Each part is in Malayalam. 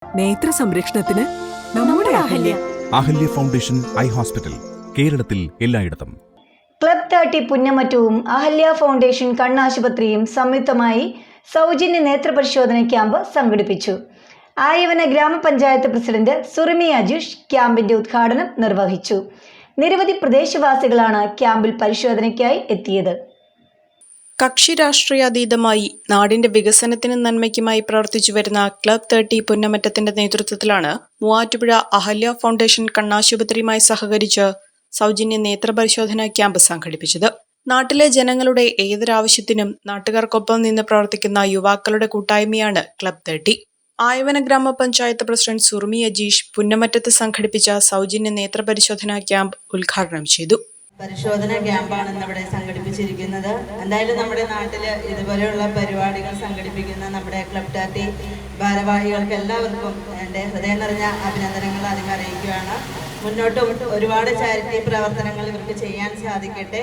നേത്ര സംരക്ഷണത്തിന് നമ്മുടെ Ahalya. Ahalya foundation eye hospital, കേരളത്തിൽ എല്ലായിടത്തും. ക്ലബ് 30 പുന്നമറ്റവും അഹല്യ ഫൗണ്ടേഷൻ കണ്ണാശുപത്രിയും സംയുക്തമായി സൗജന്യ നേത്രപരിശോധന ക്യാമ്പ് സംഘടിപ്പിച്ചു. ആയവന ഗ്രാമപഞ്ചായത്ത് പ്രസിഡന്റ് സുറിമി അജുഷ് ക്യാമ്പിന്റെ ഉദ്ഘാടനം നിർവഹിച്ചു. നിരവധി പ്രദേശവാസികളാണ് ക്യാമ്പിൽ പരിശോധനയ്ക്കായി എത്തിയത്. കക്ഷി രാഷ്ട്രീയാതീതമായി നാടിന്റെ വികസനത്തിനും നന്മയ്ക്കുമായി പ്രവർത്തിച്ചു വരുന്ന ക്ലബ് 30 പുന്നമറ്റത്തിന്റെ നേതൃത്വത്തിലാണ് മൂവാറ്റുപുഴ അഹല്യ ഫൗണ്ടേഷൻ കണ്ണാശുപത്രിയുമായി സഹകരിച്ച് സൗജന്യ നേത്രപരിശോധനാ ക്യാമ്പ് സംഘടിപ്പിച്ചത്. നാട്ടിലെ ജനങ്ങളുടെ ഏതൊരാവശ്യത്തിനും നാട്ടുകാർക്കൊപ്പം നിന്ന് പ്രവർത്തിക്കുന്ന യുവാക്കളുടെ കൂട്ടായ്മയാണ് ക്ലബ് 30. ആയവന ഗ്രാമപഞ്ചായത്ത് പ്രസിഡന്റ് സുറുമി അജീഷ് പുന്നമറ്റത്ത് സംഘടിപ്പിച്ച സൗജന്യ നേത്രപരിശോധനാ ക്യാമ്പ് ഉദ്ഘാടനം ചെയ്തു. പരിശോധന ക്യാമ്പാണ് ഇന്നിവിടെ സംഘടിപ്പിച്ചിരിക്കുന്നത്. എന്തായാലും നമ്മുടെ നാട്ടിൽ ഇതുപോലെയുള്ള പരിപാടികൾ സംഘടിപ്പിക്കുന്ന നമ്മുടെ ക്ലബ് 30 ഭാരവാഹികൾക്ക് എല്ലാവർക്കും എൻ്റെ ഹൃദയം നിറഞ്ഞ അഭിനന്ദനങ്ങൾ ആദ്യം അറിയിക്കുകയാണ്. മുന്നോട്ടും ഒരുപാട് ചാരിറ്റി പ്രവർത്തനങ്ങൾ ഇവർക്ക് ചെയ്യാൻ സാധിക്കട്ടെ.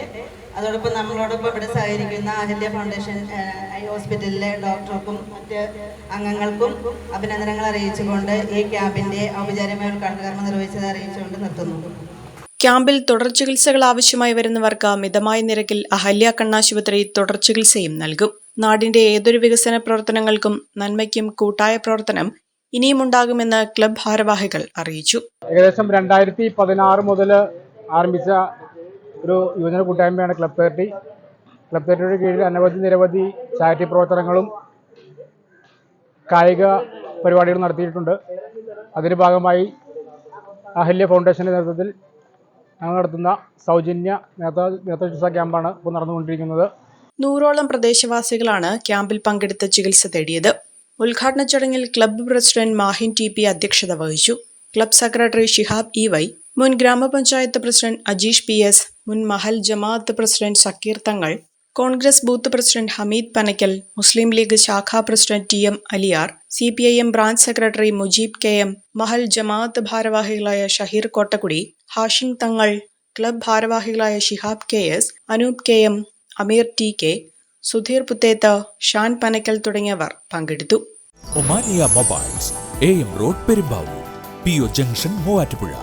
അതോടൊപ്പം നമ്മളോടൊപ്പം ഇവിടെ സഹകരിക്കുന്ന അഹല്യ ഫൗണ്ടേഷൻ ഐ ഹോസ്പിറ്റലിലെ ഡോക്ടർക്കും മറ്റ് അംഗങ്ങൾക്കും അഭിനന്ദനങ്ങൾ അറിയിച്ചുകൊണ്ട് ഈ ക്യാമ്പിൻ്റെ ഔപചാരികമായ ഉദ്ഘാടന നിർവഹിച്ചത് അറിയിച്ചുകൊണ്ട് നിർത്തുന്നു. ക്യാമ്പിൽ തുടർ ചികിത്സകൾ ആവശ്യമായി വരുന്നവർക്ക് മിതമായ നിരക്കിൽ അഹല്യ കണ്ണാശുപത്രി തുടർ ചികിത്സയും നൽകും. നാടിന്റെ ഏതൊരു വികസന പ്രവർത്തനങ്ങൾക്കും നന്മയ്ക്കും കൂട്ടായ പ്രവർത്തനം ഇനിയും ഉണ്ടാകുമെന്ന് ക്ലബ് ഭാരവാഹികൾ അറിയിച്ചു. ഏകദേശം 2016 മുതൽ ആരംഭിച്ച ഒരു യുവജന കൂട്ടായ്മയാണ് ക്ലബ് 30. ക്ലബ് 30യുടെ കീഴിൽ നിരവധി ചാരിറ്റി പ്രവർത്തനങ്ങളും കായിക പരിപാടികളും നടത്തിയിട്ടുണ്ട്. അതിന്റെ ഭാഗമായി അഹല്യ ഫൗണ്ടേഷന്റെ നേതൃത്വത്തിൽ ഞങ്ങൾ നടത്തുന്ന സൗജന്യ നേത്രചികിത്സാ ക്യാമ്പാണ് ഇപ്പോൾ നടന്നുകൊണ്ടിരിക്കുന്നത്. 100ഓളം പ്രദേശവാസികളാണ് ക്യാമ്പിൽ പങ്കെടുത്ത് ചികിത്സ തേടിയത്. ഉദ്ഘാടന ചടങ്ങിൽ ക്ലബ്ബ് പ്രസിഡന്റ് മാഹിൻ TP അധ്യക്ഷത വഹിച്ചു. ക്ലബ്ബ് സെക്രട്ടറി ഷിഹാബ് EY, മുൻ ഗ്രാമപഞ്ചായത്ത് പ്രസിഡന്റ് അജീഷ് PS, മുൻ മഹൽ ജമാഅത്ത് president Zakir Thangal, Congress booth president Hameed Panakkal, Muslim League ശാഖാ president TM Aliyar, CPIM branch secretary Mujeeb KM, മഹൽ ജമാഅത്ത് ഭാരവാഹികളായ ഷഹീർ കോട്ടക്കുടി, ഹാഷിം തങ്ങൾ, ക്ലബ് ഭാരവാഹികളായ ഷിഹാബ് KS, അനൂപ് KM, അമീർ TK, സുധീർ പുത്തേത്ത്, ഷാൻ പനക്കൽ തുടങ്ങിയവർ പങ്കെടുത്തു. Omania mobiles, AM road, Perumbavoor, PO junction, Muvattupuzha.